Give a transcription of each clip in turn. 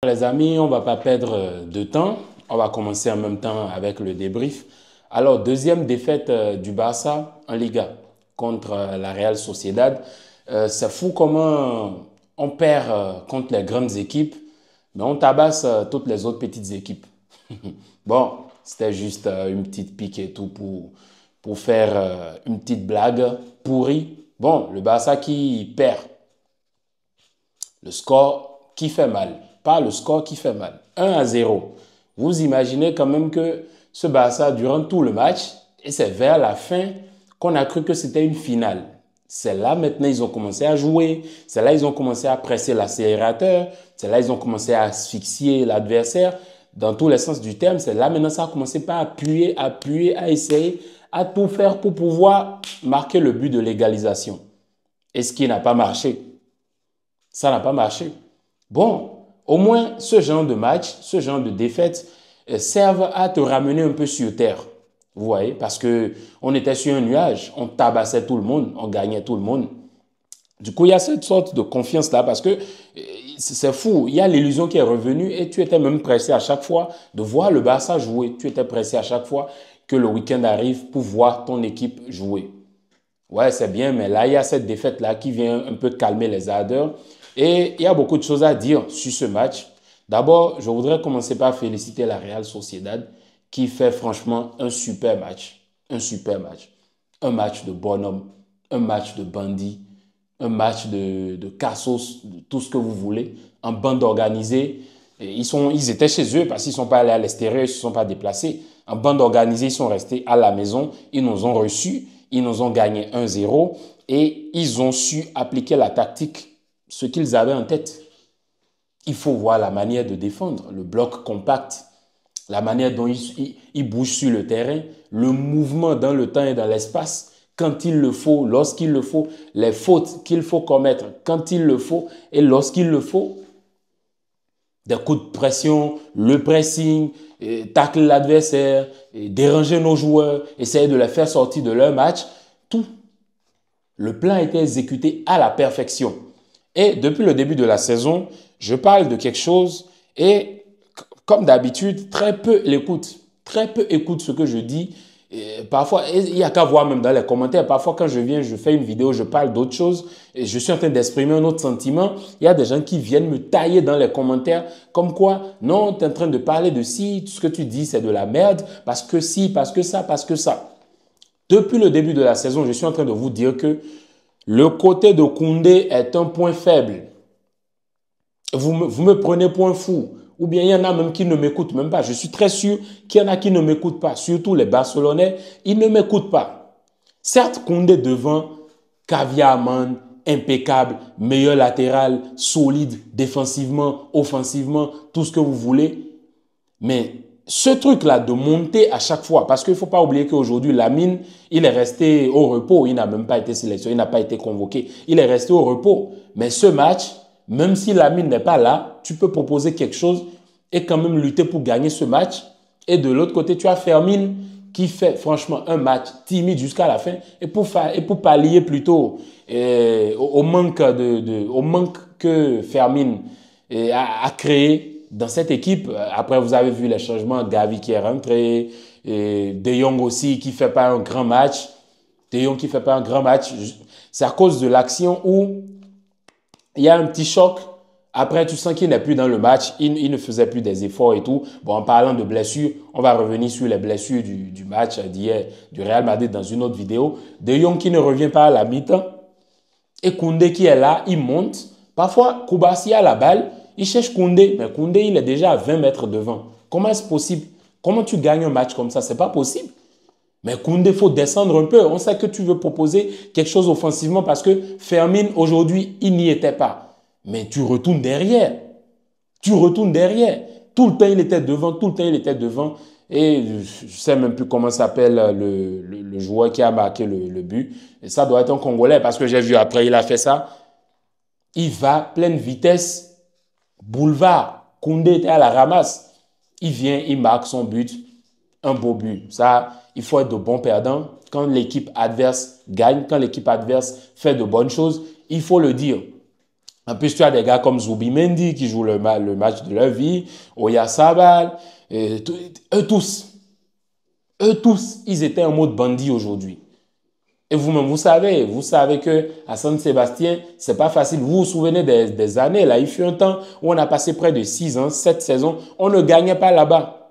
Les amis, on ne va pas perdre de temps. On va commencer en même temps avec le débrief. Alors, deuxième défaite du Barça en Liga contre la Real Sociedad. C'est fou comment on perd contre les grandes équipes, mais on tabasse toutes les autres petites équipes. Bon, c'était juste une petite pique et tout pour faire une petite blague pourrie. Bon, le Barça qui perd. Le score qui fait mal. Pas le score qui fait mal. 1-0. Vous imaginez quand même que ce Barça, durant tout le match, et c'est vers la fin qu'on a cru que c'était une finale. C'est là maintenant ils ont commencé à jouer. C'est là ils ont commencé à presser l'accélérateur. C'est là ils ont commencé à asphyxier l'adversaire. Dans tous les sens du terme, c'est là maintenant ça a commencé par appuyer, à essayer, à tout faire pour pouvoir marquer le but de l'égalisation. Et ce qui n'a pas marché. Ça n'a pas marché. Bon, au moins, ce genre de match, ce genre de défaite servent à te ramener un peu sur terre. Vous voyez, parce que on était sur un nuage, on tabassait tout le monde, on gagnait tout le monde. Du coup, il y a cette sorte de confiance-là parce que c'est fou. Il y a l'illusion qui est revenue et tu étais même pressé à chaque fois de voir le Barça jouer. Tu étais pressé à chaque fois que le week-end arrive pour voir ton équipe jouer. Ouais, c'est bien, mais là, il y a cette défaite-là qui vient un peu calmer les ardeurs. Et il y a beaucoup de choses à dire sur ce match. D'abord, je voudrais commencer par féliciter la Real Sociedad qui fait franchement un super match. Un super match. Un match de bonhomme, un match de bandit, un match de cassos, de tout ce que vous voulez, en bande organisée. Et ils étaient chez eux parce qu'ils ne sont pas allés à l'extérieur, ils ne se sont pas déplacés. En bande organisée, ils sont restés à la maison, ils nous ont reçus, ils nous ont gagné 1-0 et ils ont su appliquer la tactique, ce qu'ils avaient en tête. Il faut voir la manière de défendre, le bloc compact, la manière dont ils bougent sur le terrain, le mouvement dans le temps et dans l'espace, quand il le faut, lorsqu'il le faut, les fautes qu'il faut commettre quand il le faut et lorsqu'il le faut. Des coups de pression, le pressing, tacler l'adversaire, déranger nos joueurs, essayer de les faire sortir de leur match. Tout. Le plan a été exécuté à la perfection. Et depuis le début de la saison, je parle de quelque chose et comme d'habitude, très peu l'écoutent. Très peu écoutent ce que je dis. Et parfois, il n'y a qu'à voir même dans les commentaires. Parfois, quand je viens, je fais une vidéo, je parle d'autre chose et je suis en train d'exprimer un autre sentiment. Il y a des gens qui viennent me tailler dans les commentaires comme quoi, non, tu es en train de parler de si, tout ce que tu dis, c'est de la merde, parce que si, parce que ça, parce que ça. Depuis le début de la saison, je suis en train de vous dire que le côté de Koundé est un point faible. Vous me prenez point fou. Ou bien il y en a même qui ne m'écoutent même pas. Je suis très sûr qu'il y en a qui ne m'écoutent pas. Surtout les Barcelonais, ils ne m'écoutent pas. Certes, Koundé devant, caviarman, impeccable, meilleur latéral, solide, défensivement, offensivement, tout ce que vous voulez. Mais ce truc-là de monter à chaque fois, parce qu'il ne faut pas oublier qu'aujourd'hui, Lamine, il est resté au repos. Il n'a même pas été sélectionné, il n'a pas été convoqué. Il est resté au repos. Mais ce match, même si Lamine n'est pas là, tu peux proposer quelque chose et quand même lutter pour gagner ce match. Et de l'autre côté, tu as Fermin qui fait franchement un match timide jusqu'à la fin et pour pallier plutôt au manque que Fermin a créé dans cette équipe. Après, vous avez vu les changements, Gavi qui est rentré, et De Jong aussi qui fait pas un grand match. De Jong qui fait pas un grand match. C'est à cause de l'action où il y a un petit choc. Après, tu sens qu'il n'est plus dans le match. Il ne faisait plus des efforts et tout. Bon, en parlant de blessures, on va revenir sur les blessures du match d'hier du Real Madrid dans une autre vidéo. De Jong qui ne revient pas à la mi-temps. Et Koundé qui est là, il monte. Parfois, Koubarsi a la balle. Il cherche Koundé. Mais Koundé, il est déjà à 20 mètres devant. Comment est-ce possible? Comment tu gagnes un match comme ça? C'est pas possible. Mais Koundé, il faut descendre un peu. On sait que tu veux proposer quelque chose offensivement parce que Fermin, aujourd'hui, il n'y était pas. Mais tu retournes derrière. Tu retournes derrière. Tout le temps, il était devant. Tout le temps, il était devant. Et je ne sais même plus comment s'appelle le joueur qui a marqué le but. Et ça doit être un Congolais parce que j'ai vu après, il a fait ça. Il va pleine vitesse. Boulevard. Koundé était à la ramasse. Il vient, il marque son but. Un beau but. Ça, il faut être de bons perdants. Quand l'équipe adverse gagne, quand l'équipe adverse fait de bonnes choses, il faut le dire. En plus, tu as des gars comme Zubimendi qui jouent le match de leur vie, Oyarzabal, eux tous, ils étaient en mode bandit aujourd'hui. Et vous-même, vous savez que à San Sébastien, c'est pas facile. Vous vous souvenez des années, là, il fut un temps où on a passé près de 6 ans, 7 saisons, on ne gagnait pas là-bas.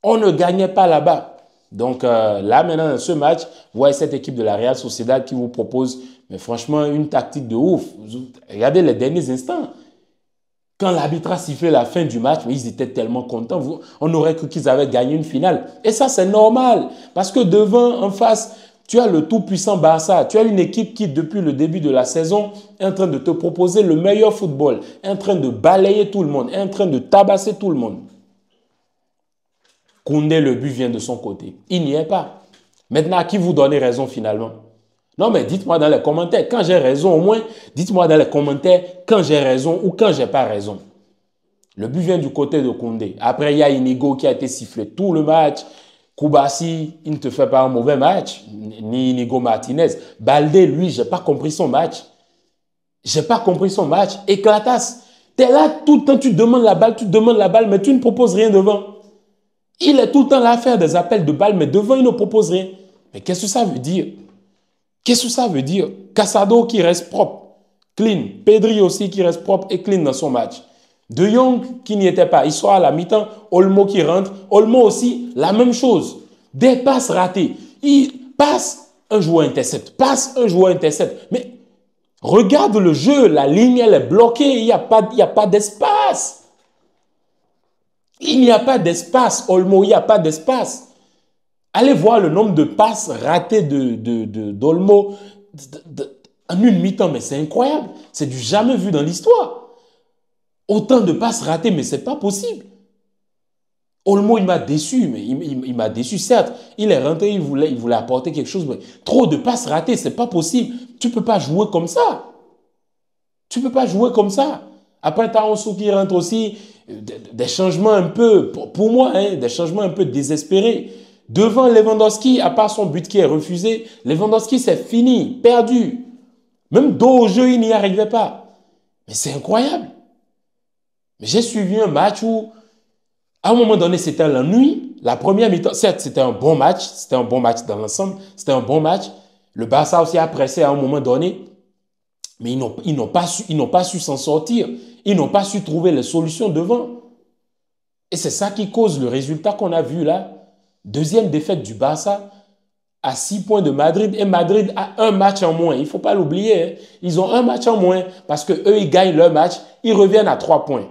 On ne gagnait pas là-bas. Donc là, maintenant, dans ce match, vous voyez cette équipe de la Real Sociedad qui vous propose, mais franchement, une tactique de ouf. Regardez les derniers instants. Quand l'arbitre a sifflé la fin du match, mais ils étaient tellement contents. On aurait cru qu'ils avaient gagné une finale. Et ça, c'est normal. Parce que devant, en face, tu as le tout-puissant Barça. Tu as une équipe qui, depuis le début de la saison, est en train de te proposer le meilleur football, est en train de balayer tout le monde, est en train de tabasser tout le monde. Koundé, le but vient de son côté. Il n'y est pas. Maintenant, à qui vous donnez raison finalement? Non, mais dites-moi dans les commentaires, quand j'ai raison, au moins, dites-moi dans les commentaires quand j'ai raison ou quand j'ai pas raison. Le but vient du côté de Koundé. Après, il y a Inigo qui a été sifflé tout le match. Koubassi, il ne te fait pas un mauvais match, ni Inigo Martinez. Baldé, lui, j'ai pas compris son match. J'ai pas compris son match. Éclatas, tu es là tout le temps, tu demandes la balle, mais tu ne proposes rien devant. Il est tout le temps là à faire des appels de balle, mais devant, il ne propose rien. Mais qu'est-ce que ça veut dire? Qu'est-ce que ça veut dire? Casado qui reste propre, clean. Pedri aussi qui reste propre et clean dans son match. De Jong qui n'y était pas. Il sort à la mi-temps. Olmo qui rentre. Olmo aussi, la même chose. Des passes ratées. Il passe, un joueur intercepte. Passe, un joueur intercepte. Mais regarde le jeu. La ligne, elle est bloquée. Il n'y a pas d'espace. Il n'y a pas d'espace. Olmo, il n'y a pas d'espace. Allez voir le nombre de passes ratées d'Olmo en une mi-temps. Mais c'est incroyable. C'est du jamais vu dans l'histoire. Autant de passes ratées, mais ce n'est pas possible. Olmo, il m'a déçu, mais il m'a déçu, certes. Il est rentré, il voulait apporter quelque chose, mais trop de passes ratées, ce n'est pas possible. Tu ne peux pas jouer comme ça. Tu ne peux pas jouer comme ça. Après, tu as Ansu qui rentre aussi, des changements un peu, pour moi, hein, des changements un peu désespérés. Devant Lewandowski, à part son but qui est refusé, Lewandowski, c'est fini, perdu. Même dos au jeu, il n'y arrivait pas. Mais c'est incroyable. J'ai suivi un match où, à un moment donné, c'était la nuit. La première mi-temps, certes, c'était un bon match. C'était un bon match dans l'ensemble. C'était un bon match. Le Barça aussi a pressé à un moment donné. Mais ils n'ont pas su s'en sortir. Ils n'ont pas su trouver les solutions devant. Et c'est ça qui cause le résultat qu'on a vu là. Deuxième défaite du Barça à 6 points de Madrid. Et Madrid a un match en moins. Il ne faut pas l'oublier. Hein. Ils ont un match en moins parce qu'eux, ils gagnent leur match. Ils reviennent à 3 points.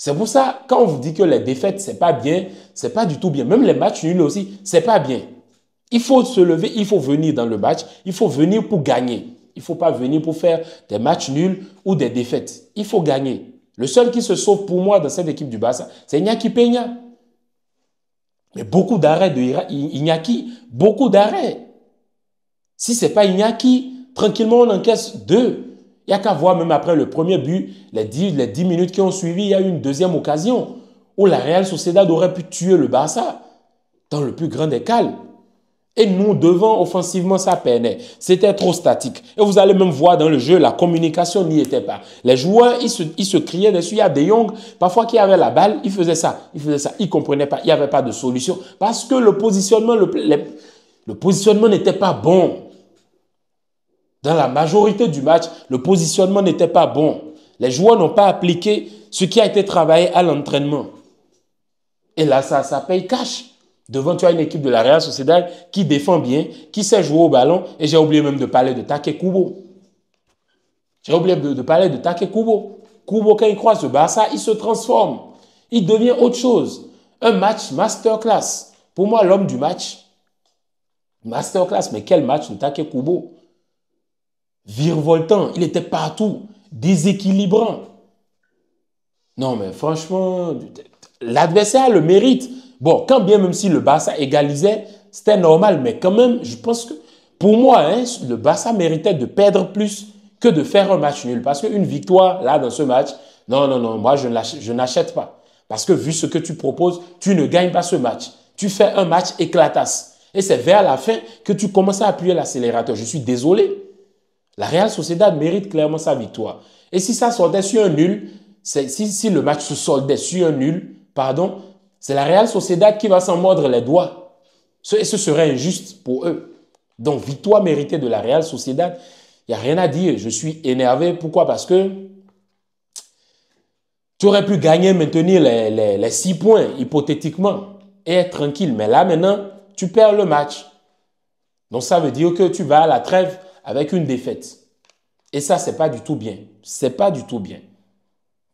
C'est pour ça, quand on vous dit que les défaites, c'est pas bien, c'est pas du tout bien. Même les matchs nuls aussi, c'est pas bien. Il faut se lever, il faut venir dans le match, il faut venir pour gagner. Il ne faut pas venir pour faire des matchs nuls ou des défaites. Il faut gagner. Le seul qui se sauve pour moi dans cette équipe du Barça, c'est Iñaki Peña. Mais beaucoup d'arrêts de Iñaki, beaucoup d'arrêts. Si ce n'est pas Iñaki, tranquillement on encaisse 2. Il n'y a qu'à voir même après le premier but, les 10 minutes qui ont suivi, il y a eu une deuxième occasion où la Real Sociedad aurait pu tuer le Barça dans le plus grand des calmes. Et nous, devant, offensivement, ça peinait. C'était trop statique. Et vous allez même voir dans le jeu, la communication n'y était pas. Les joueurs, ils se criaient dessus. Il y a De Jong, parfois qui avait la balle, il faisait ça. Il ne comprenait pas. Il n'y avait pas de solution. Parce que le positionnement, le positionnement n'était pas bon. Dans la majorité du match, le positionnement n'était pas bon. Les joueurs n'ont pas appliqué ce qui a été travaillé à l'entraînement. Et là, ça paye cash. Devant, tu as une équipe de la Real Sociedad qui défend bien, qui sait jouer au ballon. Et j'ai oublié même de parler de Take Kubo. J'ai oublié de parler de Take Kubo. Kubo, quand il croise le Barça, il se transforme. Il devient autre chose. Un match masterclass. Pour moi, l'homme du match, masterclass. Mais quel match de Take Kubo? Virevoltant, il était partout, déséquilibrant. Non, mais franchement, l'adversaire le mérite. Bon, quand bien même si le Barça égalisait, c'était normal, mais quand même, je pense que, pour moi, hein, le Barça méritait de perdre plus que de faire un match nul. Parce qu'une victoire, là, dans ce match, non, moi, je n'achète pas. Parce que vu ce que tu proposes, tu ne gagnes pas ce match. Tu fais un match éclatasse. Et c'est vers la fin que tu commences à appuyer l'accélérateur. Je suis désolé. La Real Sociedad mérite clairement sa victoire. Et si ça sortait sur un nul, si le match se soldait sur un nul, pardon, c'est la Real Sociedad qui va s'en mordre les doigts. Et ce serait injuste pour eux. Donc, victoire méritée de la Real Sociedad, il n'y a rien à dire. Je suis énervé. Pourquoi? Parce que tu aurais pu gagner, maintenir les 6 points, hypothétiquement, et être tranquille. Mais là, maintenant, tu perds le match. Donc, ça veut dire que tu vas à la trêve avec une défaite. Et ça, c'est pas du tout bien. C'est pas du tout bien.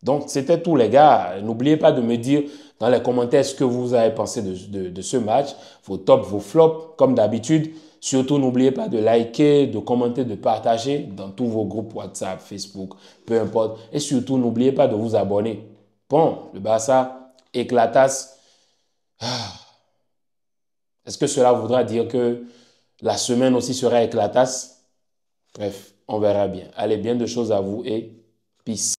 Donc, c'était tout, les gars. N'oubliez pas de me dire dans les commentaires ce que vous avez pensé de ce match, vos tops, vos flops, comme d'habitude. Surtout, n'oubliez pas de liker, de commenter, de partager dans tous vos groupes WhatsApp, Facebook, peu importe. Et surtout, n'oubliez pas de vous abonner. Bon, le Barça éclatasse. Est-ce que cela voudra dire que la semaine aussi sera éclatasse? Bref, on verra bien. Allez, bien de choses à vous et peace.